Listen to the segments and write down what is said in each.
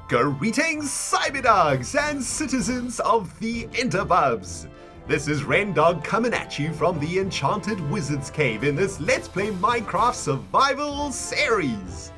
Greetings, CYBERDOGs and citizens of the interbubs! This is RENDOG coming at you from the Enchanted Wizard's Cave in this Let's Play Minecraft Survival series.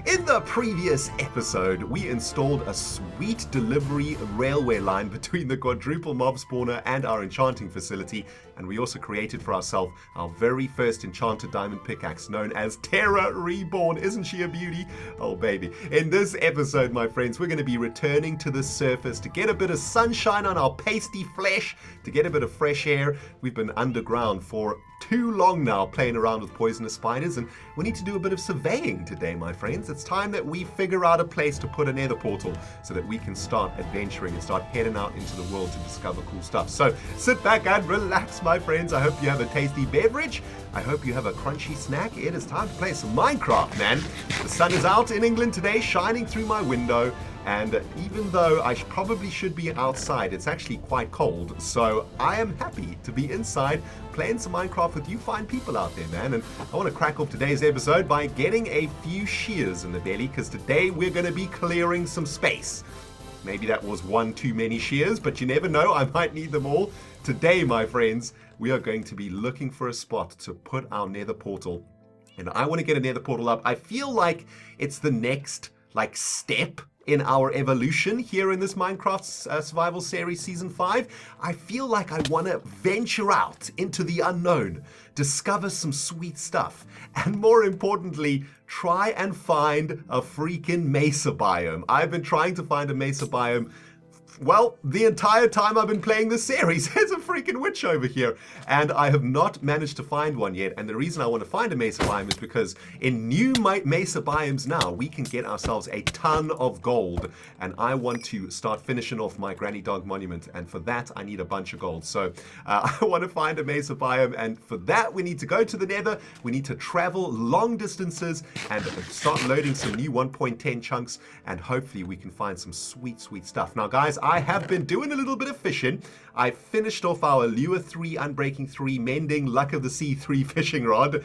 In the previous episode, we installed a sweet delivery railway line between the quadruple mob spawner and our enchanting facility, and we also created for ourselves our very first enchanted diamond pickaxe known as Terra Reborn. Isn't she a beauty? Oh baby. In this episode, my friends, we're going to be returning to the surface to get a bit of sunshine on our pasty flesh, to get a bit of fresh air. We've been underground for too long now playing around with poisonous spiders, and we need to do a bit of surveying today, my friends. It's time that we figure out a place to put a nether portal so that we can start adventuring and start heading out into the world to discover cool stuff. So sit back and relax, my friends. I hope you have a tasty beverage. I hope you have a crunchy snack. It is time to play some Minecraft, man. The sun is out in England today, shining through my window. And even though I probably should be outside, it's actually quite cold. So I am happy to be inside playing some Minecraft with you fine people out there, man. And I want to crack off today's episode by getting a few shears in the belly, because today we're going to be clearing some space. Maybe that was one too many shears, but you never know. I might need them all. Today, my friends, we are going to be looking for a spot to put our nether portal. And I want to get a nether portal up. I feel like it's the next step in our evolution here in this Minecraft Survival Series Season 5. I feel like I want to venture out into the unknown, discover some sweet stuff, and more importantly, try and find a freaking mesa biome. I've been trying to find a mesa biome, well, the entire time I've been playing this series. There's a freaking witch over here, and I have not managed to find one yet. And the reason I want to find a mesa biome is because in new mesa biomes now, we can get ourselves a ton of gold, and I want to start finishing off my granny dog monument, and for that I need a bunch of gold. So I want to find a mesa biome, and for that we need to go to the nether. We need to travel long distances and start loading some new 1.10 chunks, and hopefully we can find some sweet stuff. Now guys, I have been doing a little bit of fishing. I finished off our Lure 3, Unbreaking 3, Mending, Luck of the Sea 3 fishing rod,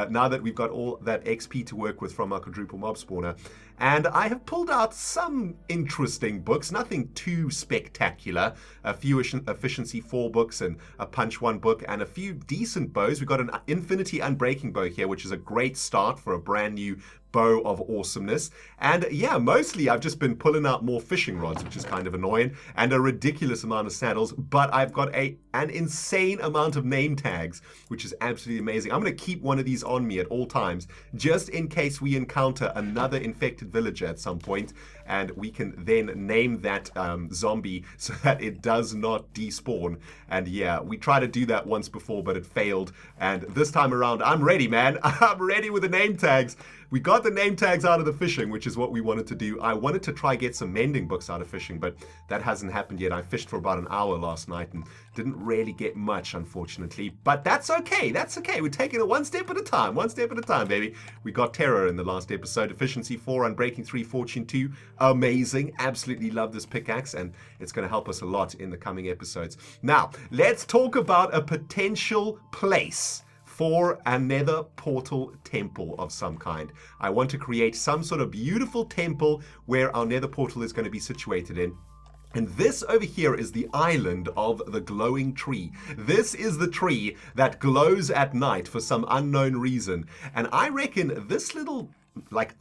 now that we've got all that XP to work with from our quadruple mob spawner. And I have pulled out some interesting books, nothing too spectacular. A few Efficiency 4 books and a Punch 1 book and a few decent bows. We've got an Infinity Unbreaking bow here, which is a great start for a brand new bow of awesomeness. And yeah, mostly I've just been pulling out more fishing rods, which is kind of annoying, and a ridiculous amount of saddles, but I've got an insane amount of name tags, which is absolutely amazing. I'm going to keep one of these on me at all times, just in case we encounter another infected villager at some point, and we can then name that zombie so that it does not despawn. And yeah, we tried to do that once before, but it failed, and this time around, I'm ready, man. I'm ready with the name tags. We got the name tags out of the fishing, which is what we wanted to do. I wanted to try get some mending books out of fishing, but that hasn't happened yet. I fished for about an hour last night and didn't really get much, unfortunately. But that's okay. That's okay. We're taking it one step at a time. One step at a time, baby. We got Terror in the last episode. Efficiency 4, Unbreaking 3, Fortune 2. Amazing. Absolutely love this pickaxe, and it's going to help us a lot in the coming episodes. Now, let's talk about a potential place for a nether portal temple of some kind. I want to create some sort of beautiful temple where our nether portal is going to be situated in. And this over here is the island of the glowing tree. This is the tree that glows at night for some unknown reason. And I reckon this little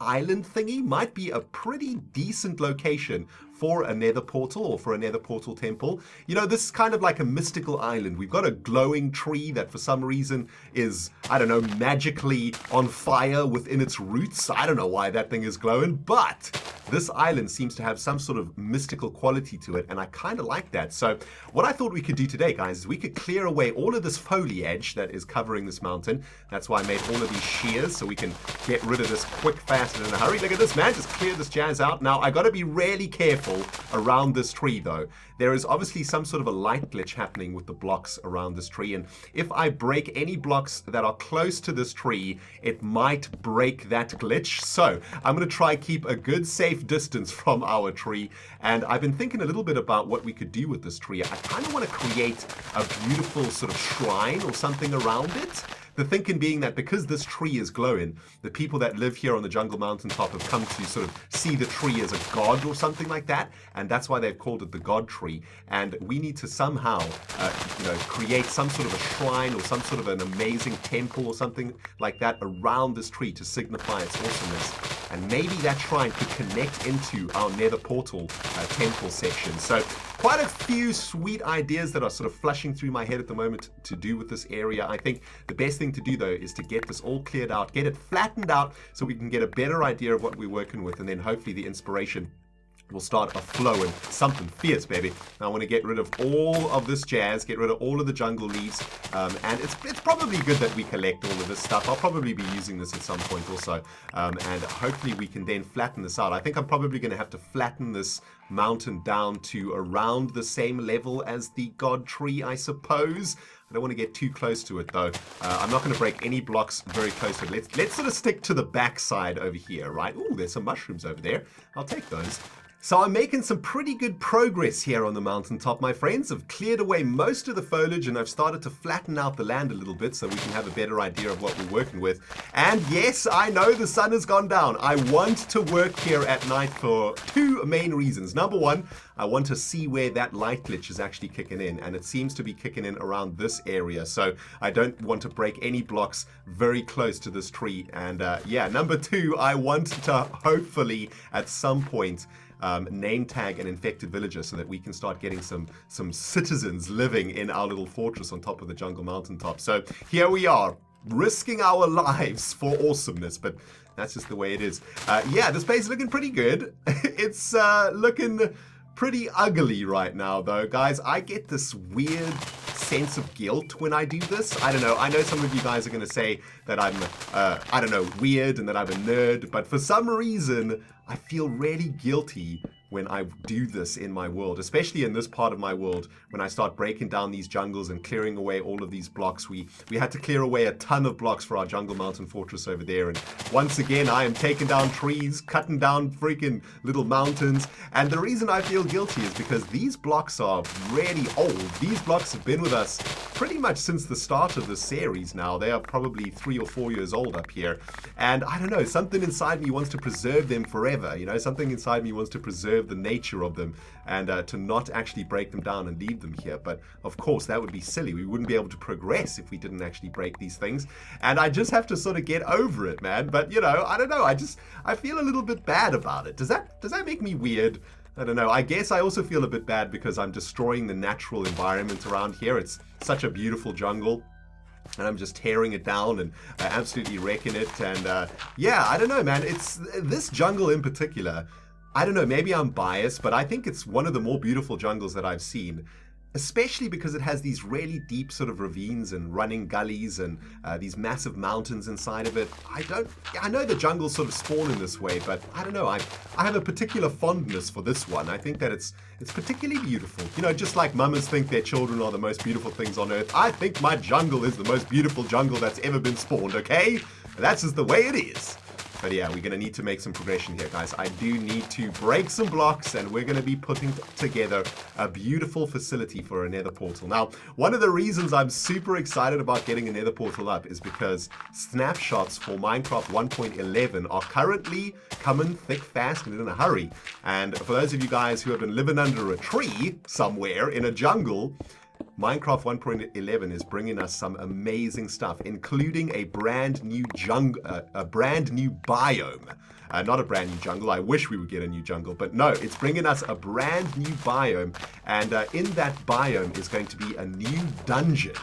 island thingy might be a pretty decent location for a nether portal or for a nether portal temple. You know, this is kind of like a mystical island. We've got a glowing tree that for some reason is, I don't know, magically on fire within its roots. I don't know why that thing is glowing, but this island seems to have some sort of mystical quality to it, and I kind of like that. So what I thought we could do today, guys, is we could clear away all of this foliage that is covering this mountain. That's why I made all of these shears, so we can get rid of this quick, fast, and in a hurry. Look at this, man. Just clear this jazz out. Now, I got to be really careful around this tree, though. There is obviously some sort of a light glitch happening with the blocks around this tree, and if I break any blocks that are close to this tree, it might break that glitch. So I'm going to try keep a good safe distance from our tree, and I've been thinking a little bit about what we could do with this tree. I kind of want to create a beautiful sort of shrine or something around it. the thinking being that because this tree is glowing, the people that live here on the jungle mountaintop have come to sort of see the tree as a god or something like that, and that's why they've called it the god tree. And we need to somehow, create some sort of a shrine or some sort of an amazing temple or something like that around this tree to signify its awesomeness. And maybe that shrine could connect into our nether portal temple section. So quite a few sweet ideas that are sort of flushing through my head at the moment to do with this area. I think the best thing to do, though, is to get this all cleared out, get it flattened out so we can get a better idea of what we're working with, and then hopefully the inspiration will start a flow and something fierce, baby. Now I want to get rid of all of this jazz, get rid of all of the jungle leaves, and it's probably good that we collect all of this stuff. I'll probably be using this at some point also, and hopefully we can then flatten this out. I think I'm probably going to have to flatten this mountain down to around the same level as the god tree, I suppose. I don't want to get too close to it, though. I'm not going to break any blocks very close to it. Let's sort of stick to the back side over here, right? Ooh, there's some mushrooms over there. I'll take those. So I'm making some pretty good progress here on the mountaintop, my friends. I've cleared away most of the foliage and I've started to flatten out the land a little bit so we can have a better idea of what we're working with. And yes, I know the sun has gone down. I want to work here at night for two main reasons. Number one, I want to see where that light glitch is actually kicking in, and it seems to be kicking in around this area. So I don't want to break any blocks very close to this tree. And number two, I want to hopefully at some point name tag an infected villager so that we can start getting some citizens living in our little fortress on top of the jungle mountaintop. So here we are, risking our lives for awesomeness, but that's just the way it is. This place is looking pretty good. It's looking pretty ugly right now, though, guys. I get this weird sense of guilt when I do this. I don't know. I know some of you guys are going to say that I'm, weird and that I'm a nerd, but for some reason, I feel really guilty when I do this in my world, especially in this part of my world, when I start breaking down these jungles and clearing away all of these blocks. We had to clear away a ton of blocks for our jungle mountain fortress over there, and once again I am taking down trees, cutting down freaking little mountains, and the reason I feel guilty is because these blocks are really old. These blocks have been with us pretty much since the start of the series now. They are probably 3 or 4 years old up here, and I don't know, something inside me wants to preserve them forever, something inside me wants to preserve the nature of them and to not actually break them down and leave them here. But of course that would be silly. We wouldn't be able to progress if we didn't actually break these things, and I just have to sort of get over it, man. But I don't know, I feel a little bit bad about it. Does that make me weird? I don't know. I guess I also feel a bit bad because I'm destroying the natural environment around here. It's such a beautiful jungle, and I'm just tearing it down and absolutely wrecking it. And I don't know, man. It's this jungle in particular. I don't know, maybe I'm biased, but I think it's one of the more beautiful jungles that I've seen, especially because it has these really deep sort of ravines and running gullies and these massive mountains inside of it. I know the jungles sort of spawn in this way, but I don't know, I have a particular fondness for this one. I think that it's particularly beautiful. Just like mamas think their children are the most beautiful things on earth, I think my jungle is the most beautiful jungle that's ever been spawned, okay? That's just the way it is. But yeah, we're going to need to make some progression here, guys. I do need to break some blocks, and we're going to be putting together a beautiful facility for a nether portal. Now, one of the reasons I'm super excited about getting a nether portal up is because snapshots for Minecraft 1.11 are currently coming thick, fast, and in a hurry. And for those of you guys who have been living under a tree somewhere in a jungle, Minecraft 1.11 is bringing us some amazing stuff, including a brand new biome. Not a brand new jungle. I wish we would get a new jungle, but no, it's bringing us a brand new biome, and in that biome is going to be a new dungeon,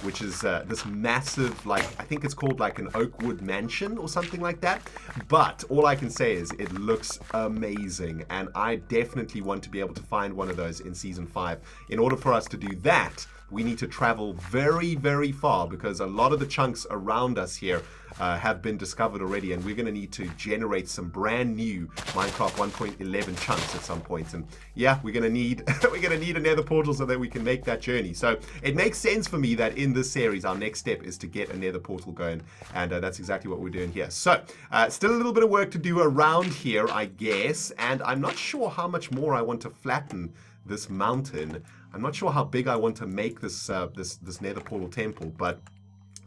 which is this massive, I think it's called like an Oakwood mansion or something like that. But all I can say is it looks amazing, and I definitely want to be able to find one of those in Season 5. In order for us to do that, we need to travel very, very far, because a lot of the chunks around us here have been discovered already, and we're going to need to generate some brand new Minecraft 1.11 chunks at some point. And yeah, we're going to need a nether portal so that we can make that journey. So it makes sense for me that in this series our next step is to get a nether portal going, and that's exactly what we're doing here. So still a little bit of work to do around here, I guess, and I'm not sure how much more I want to flatten this mountain. I'm not sure how big I want to make this this nether portal temple, but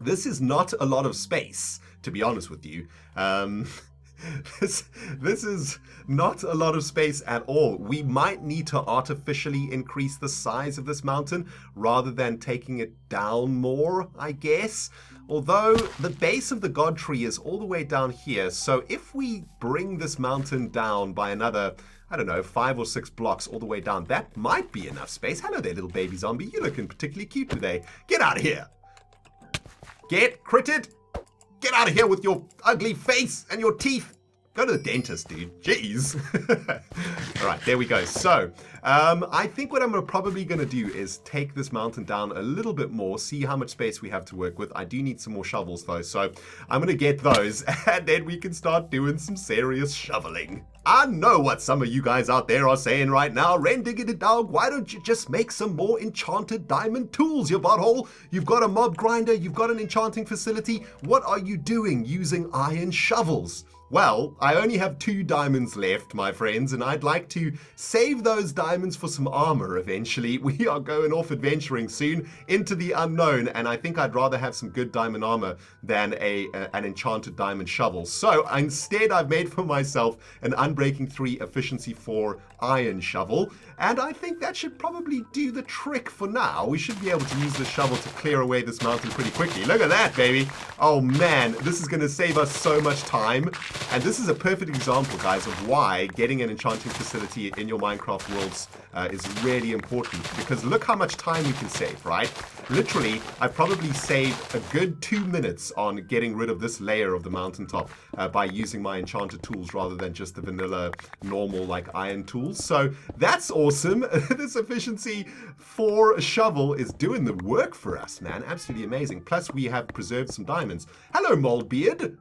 This is not a lot of space, to be honest with you. This is not a lot of space at all. We might need to artificially increase the size of this mountain rather than taking it down more, I guess. Although the base of the God Tree is all the way down here, so if we bring this mountain down by another, I don't know, 5 or 6 blocks all the way down, that might be enough space. Hello there, little baby zombie. You're looking particularly cute today. Get out of here. Get critted. Get out of here with your ugly face and your teeth. Go to the dentist, dude. Jeez. All right, there we go. So I think what I'm probably going to do is take this mountain down a little bit more, see how much space we have to work with. I do need some more shovels, though, so I'm going to get those, and then we can start doing some serious shoveling. I know what some of you guys out there are saying right now. RENDOG'S, why don't you just make some more enchanted diamond tools, you butthole? You've got a mob grinder, you've got an enchanting facility. What are you doing using iron shovels? Well, I only have 2 diamonds left, my friends, and I'd like to save those diamonds for some armor eventually. We are going off adventuring soon into the unknown, and I think I'd rather have some good diamond armor than an enchanted diamond shovel. So instead, I've made for myself an Unbreaking 3 Efficiency 4 iron shovel, and I think that should probably do the trick for now. We should be able to use this shovel to clear away this mountain pretty quickly. Look at that, baby. Oh man, this is going to save us so much time. And this is a perfect example, guys, of why getting an enchanting facility in your Minecraft worlds is really important. Because look how much time we can save, right? Literally, I probably saved a good 2 minutes on getting rid of this layer of the mountaintop by using my enchanted tools rather than just the vanilla, normal, like, iron tools. So that's awesome. This efficiency for a shovel is doing the work for us, man. Absolutely amazing. Plus, we have preserved some diamonds. Hello, Moldbeard.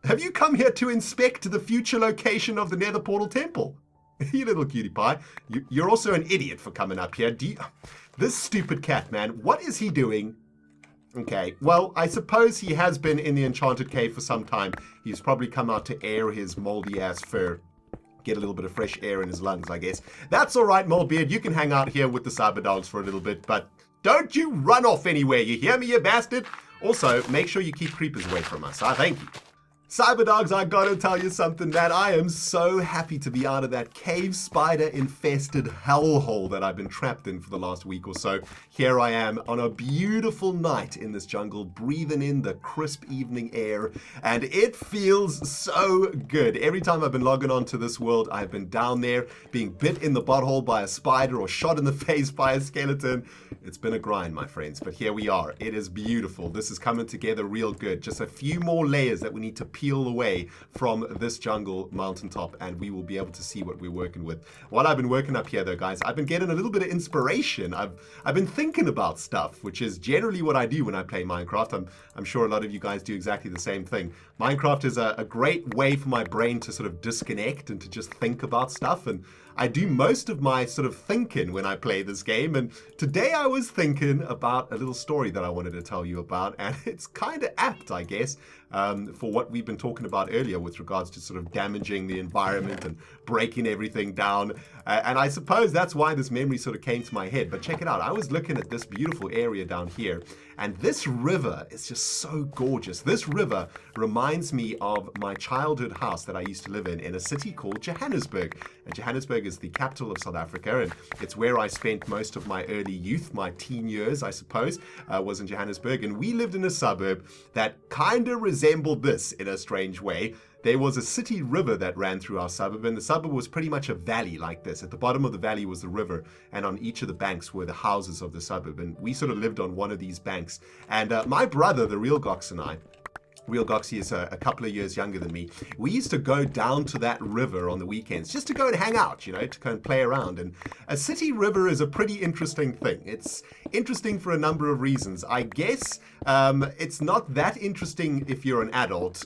Have you come here to inspect the future location of the Nether Portal Temple? You little cutie pie. You're also an idiot for coming up here. This stupid cat, man. What is he doing? Okay, well, I suppose he has been in the Enchanted Cave for some time. He's probably come out to air his moldy-ass fur. Get a little bit of fresh air in his lungs, I guess. That's all right, Moldbeard. You can hang out here with the CYBERDOGs for a little bit, but don't you run off anywhere. You hear me, you bastard? Also, make sure you keep creepers away from us. Thank you. CYBERDOGs, I gotta tell you something, man. I am so happy to be out of that cave spider infested hellhole that I've been trapped in for the last week or so. Here I am on a beautiful night in this jungle, breathing in the crisp evening air, and it feels so good. Every time I've been logging on to this world, I've been down there being bit in the butthole by a spider or shot in the face by a skeleton. It's been a grind, my friends, but here we are. It is beautiful. This is coming together real good. Just a few more layers that we need to peel away from this jungle mountaintop, and we will be able to see what we're working with. While I've been working up here, though, guys, I've been getting a little bit of inspiration. I've been thinking about stuff, which is generally what I do when I play Minecraft. I'm sure a lot of you guys do exactly the same thing. Minecraft is a great way for my brain to sort of disconnect and to just think about stuff, and I do most of my sort of thinking when I play this game, and today I was thinking about a little story that I wanted to tell you about, and it's kind of apt, I guess, for what we've been talking about earlier with regards to sort of damaging the environment and breaking everything down. And I suppose that's why this memory sort of came to my head. But check it out. I was looking at this beautiful area down here, and this river is just so gorgeous. This river reminds me of my childhood house that I used to live in a city called Johannesburg. And Johannesburg is the capital of South Africa, and it's where I spent most of my early youth, my teen years, I suppose, was in Johannesburg. And we lived in a suburb that kind of resembled this in a strange way. There was a city river that ran through our suburb, and the suburb was pretty much a valley like this. At the bottom of the valley was the river, and on each of the banks were the houses of the suburb, and we sort of lived on one of these banks. And my brother, the Real Gox, and I, Real Goxy is a couple of years younger than me. We used to go down to that river on the weekends just to go and hang out, you know, to go and play around. And a city river is a pretty interesting thing. It's interesting for a number of reasons. I guess it's not that interesting if you're an adult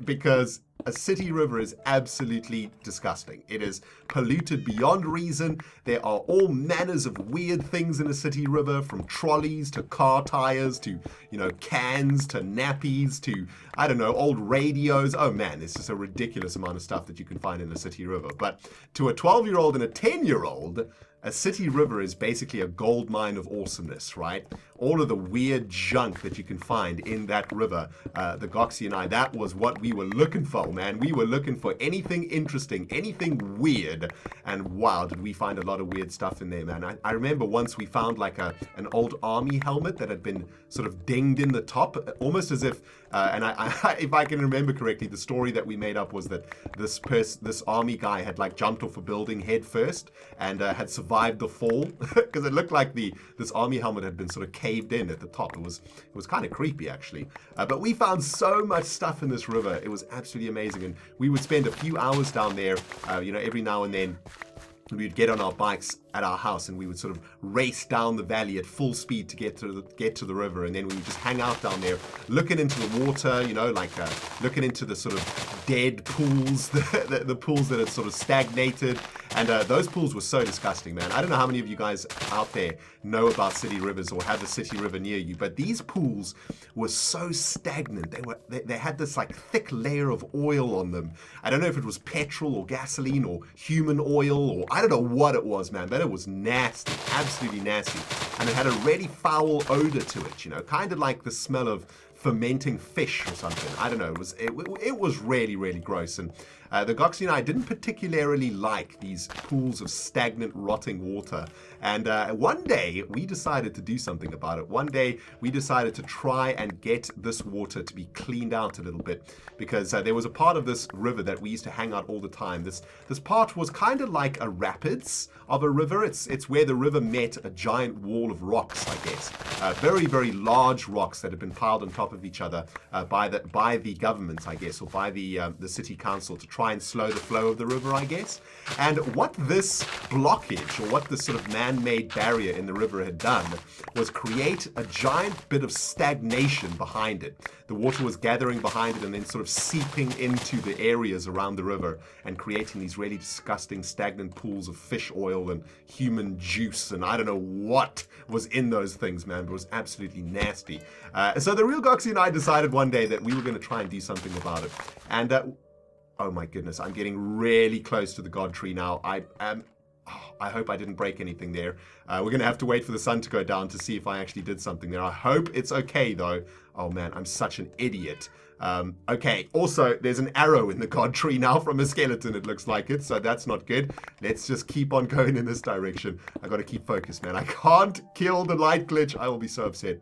because a city river is absolutely disgusting. It is polluted beyond reason. There are all manners of weird things in a city river, from trolleys to car tires to, you know, cans to nappies to, I don't know, old radios. Oh man, it's just a ridiculous amount of stuff that you can find in a city river. But to a 12-year-old and a 10-year-old, a city river is basically a gold mine of awesomeness, right? All of the weird junk that you can find in that river, the Goxie and I, that was what we were looking for, man. We were looking for anything interesting, anything weird, and wow, did we find a lot of weird stuff in there, man. I remember once we found like an old army helmet that had been sort of dinged in the top, almost as if, and if I can remember correctly, the story that we made up was that this army guy had like jumped off a building head first and had survived the fall because it looked like this army helmet had been sort of caved in at the top. It was kind of creepy actually, but we found so much stuff in this river. It was absolutely amazing, and we would spend a few hours down there, every now and then. We'd get on our bikes at our house and we would sort of race down the valley at full speed to get to the river, and then we would just hang out down there looking into the water, looking into the sort of dead pools, the pools that had sort of stagnated, and those pools were so disgusting, man. I don't know how many of you guys out there know about city rivers or have a city river near you, but these pools were so stagnant. They had this like thick layer of oil on them. I don't know if it was petrol or gasoline or human oil, or I don't know what it was, man, but it was nasty, absolutely nasty. And it had a really foul odor to it, kind of like the smell of fermenting fish or something. I don't know. It was really, really gross. And the Goxie and I didn't particularly like these pools of stagnant, rotting water. And one day we decided to do something about it. One day we decided to try and get this water to be cleaned out a little bit, because there was a part of this river that we used to hang out all the time. This part was kind of like a rapids of a river. It's where the river met a giant wall of rocks, I guess. Very, very large rocks that had been piled on top of each other by the government, I guess, or by the city council to try and slow the flow of the river, I guess. And what this blockage, or what this sort of man-made barrier in the river had done, was create a giant bit of stagnation behind it. The water was gathering behind it and then sort of seeping into the areas around the river and creating these really disgusting stagnant pools of fish oil and human juice, and I don't know what was in those things, man, but it was absolutely nasty. So the real Goxie and I decided one day that we were going to try and do something about it. And oh my goodness, I'm getting really close to the God tree now. I hope I didn't break anything there. We're going to have to wait for the sun to go down to see if I actually did something there. I hope it's okay, though. Oh, man, I'm such an idiot. Okay, also, there's an arrow in the God tree now from a skeleton, it looks like it, so that's not good. Let's just keep on going in this direction. I got to keep focused, man. I can't kill the light glitch. I will be so upset.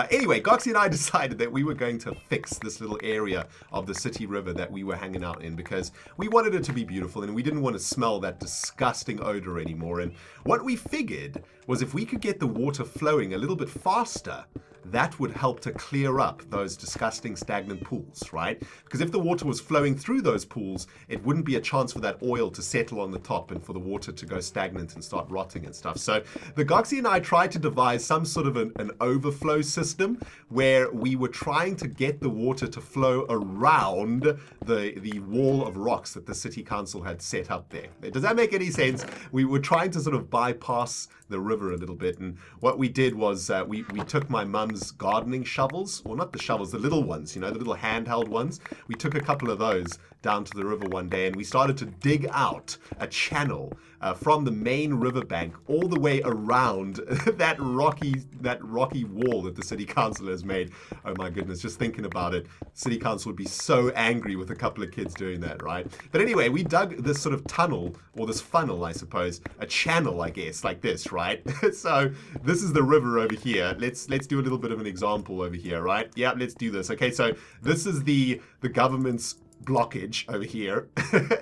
Anyway, Goxie and I decided that we were going to fix this little area of the city river that we were hanging out in, because we wanted it to be beautiful and we didn't want to smell that disgusting odor anymore. And what we figured was if we could get the water flowing a little bit faster, that would help to clear up those disgusting stagnant pools, right? Because if the water was flowing through those pools, it wouldn't be a chance for that oil to settle on the top and for the water to go stagnant and start rotting and stuff. So the Goxie and I tried to devise some sort of an overflow system where we were trying to get the water to flow around the wall of rocks that the city council had set up there. Does that make any sense? We were trying to sort of bypass the river a little bit, and what we did was we took my mum's gardening shovels, or not the shovels, the little ones, the little handheld ones. We took a couple of those down to the river one day, and we started to dig out a channel from the main riverbank all the way around that rocky wall that the city council has made. Oh my goodness, just thinking about it, city council would be so angry with a couple of kids doing that, right? But anyway, we dug this sort of tunnel, or this funnel, I suppose, a channel, I guess, like this, right? So this is the river over here. Let's do a little bit of an example over here, right? Yeah, let's do this. Okay, so this is the government's blockage over here.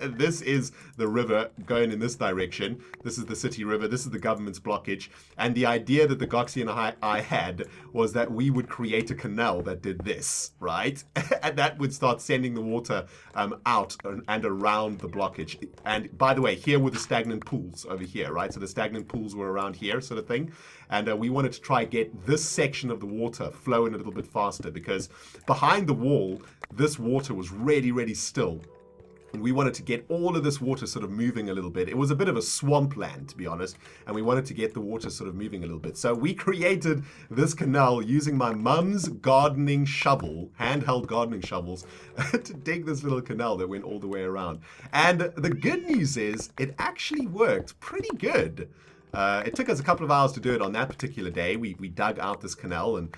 This is the river going in this direction. This is the city river. This is the government's blockage. And the idea that the Goxie and I had was that we would create a canal that did this, right? And that would start sending the water out and around the blockage. And by the way, here were the stagnant pools over here, right? So the stagnant pools were around here, sort of thing. And we wanted to try get this section of the water flowing a little bit faster, because behind the wall, this water was really, really still. And we wanted to get all of this water sort of moving a little bit. It was a bit of a swampland, to be honest, and we wanted to get the water sort of moving a little bit. So we created this canal using my mum's gardening shovel, handheld gardening shovels, to dig this little canal that went all the way around. And the good news is it actually worked pretty good. It took us a couple of hours to do it on that particular day. We dug out this canal and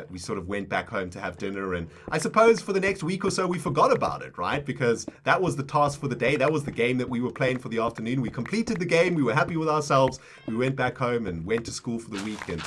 we sort of went back home to have dinner. And I suppose for the next week or so, we forgot about it, right? Because that was the task for the day. That was the game that we were playing for the afternoon. We completed the game. We were happy with ourselves. We went back home and went to school for the week and,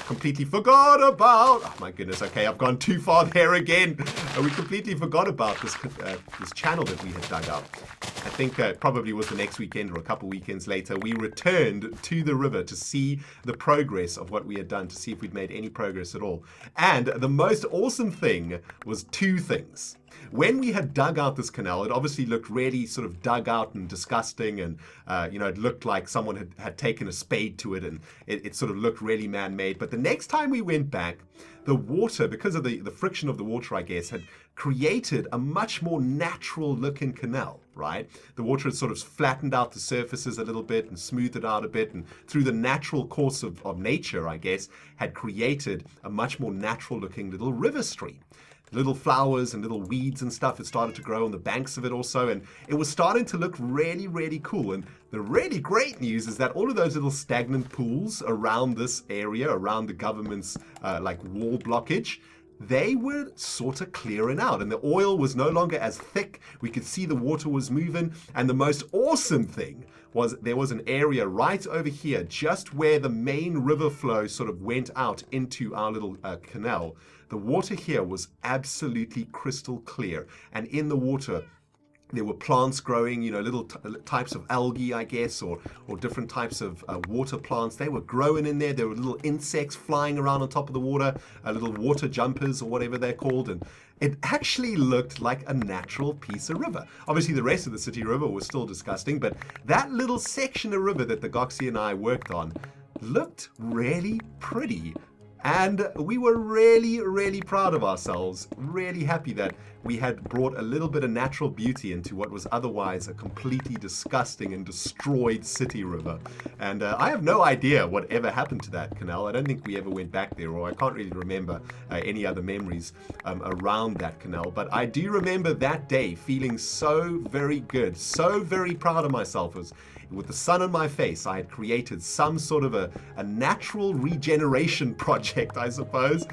completely forgot about... Oh, my goodness. Okay, I've gone too far there again. We completely forgot about this channel that we had dug up. I think it probably was the next weekend or a couple weekends later. We returned to the river to see the progress of what we had done, to see if we'd made any progress at all. And the most awesome thing was two things. When we had dug out this canal, it obviously looked really sort of dug out and disgusting, and it looked like someone had taken a spade to it, and it sort of looked really man-made. But the next time we went back, the water, because of the friction of the water, I guess, had created a much more natural looking canal, right? The water had sort of flattened out the surfaces a little bit and smoothed it out a bit, and through the natural course of nature, I guess, had created a much more natural looking little river stream. Little flowers and little weeds and stuff had started to grow on the banks of it also, and it was starting to look really, really cool. And the really great news is that all of those little stagnant pools around this area, around the government's wall blockage, they were sort of clearing out, and the oil was no longer as thick. We could see the water was moving, and the most awesome thing was there was an area right over here, just where the main river flow sort of went out into our little canal. The water here was absolutely crystal clear, and in the water there were plants growing, little types of algae, I guess, or different types of water plants. They were growing in there. There were little insects flying around on top of the water, little water jumpers or whatever they're called, and it actually looked like a natural piece of river. Obviously, the rest of the city river was still disgusting, but that little section of river that the Goxie and I worked on looked really pretty. And we were really, really proud of ourselves, really happy that we had brought a little bit of natural beauty into what was otherwise a completely disgusting and destroyed city river. And I have no idea what ever happened to that canal. I don't think we ever went back there, or I can't really remember any other memories around that canal. But I do remember that day feeling so very good, so very proud of myself. With the sun on my face, I had created some sort of a natural regeneration project, I suppose,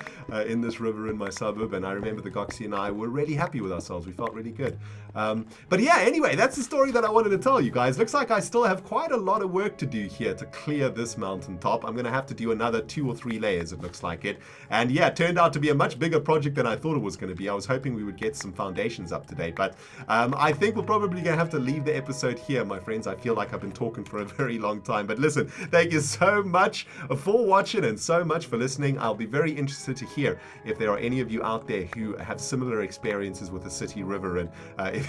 in this river in my suburb. And I remember the Goxie and I were really happy with ourselves. We felt really good. But yeah, anyway, that's the story that I wanted to tell you guys. Looks like I still have quite a lot of work to do here to clear this mountaintop. I'm going to have to do another 2 or 3 layers, it looks like it. And yeah, it turned out to be a much bigger project than I thought it was going to be. I was hoping we would get some foundations up today. But I think we're probably going to have to leave the episode here, my friends. I feel like I've been talking for a very long time. But listen, thank you so much for watching and so much for listening. I'll be very interested to hear if there are any of you out there who have similar experiences with the city river, and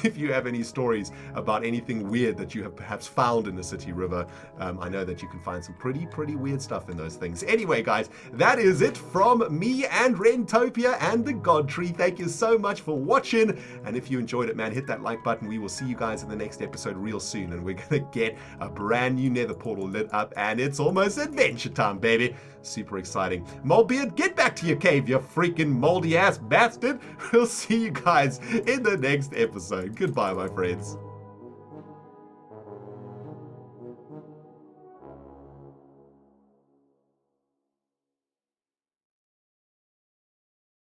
if you have any stories about anything weird that you have perhaps found in the city river. I know that you can find some pretty weird stuff in those things. Anyway, guys, that is it from me and Rentopia and the God Tree. Thank you so much for watching, and if you enjoyed it, man, hit that like button. We will see you guys in the next episode real soon, and we're gonna get a brand new nether portal lit up, and it's almost adventure time, baby. Super exciting. Moldbeard, get back to your cave, you freaking moldy ass bastard. We'll see you guys in the next episode. Goodbye, my friends.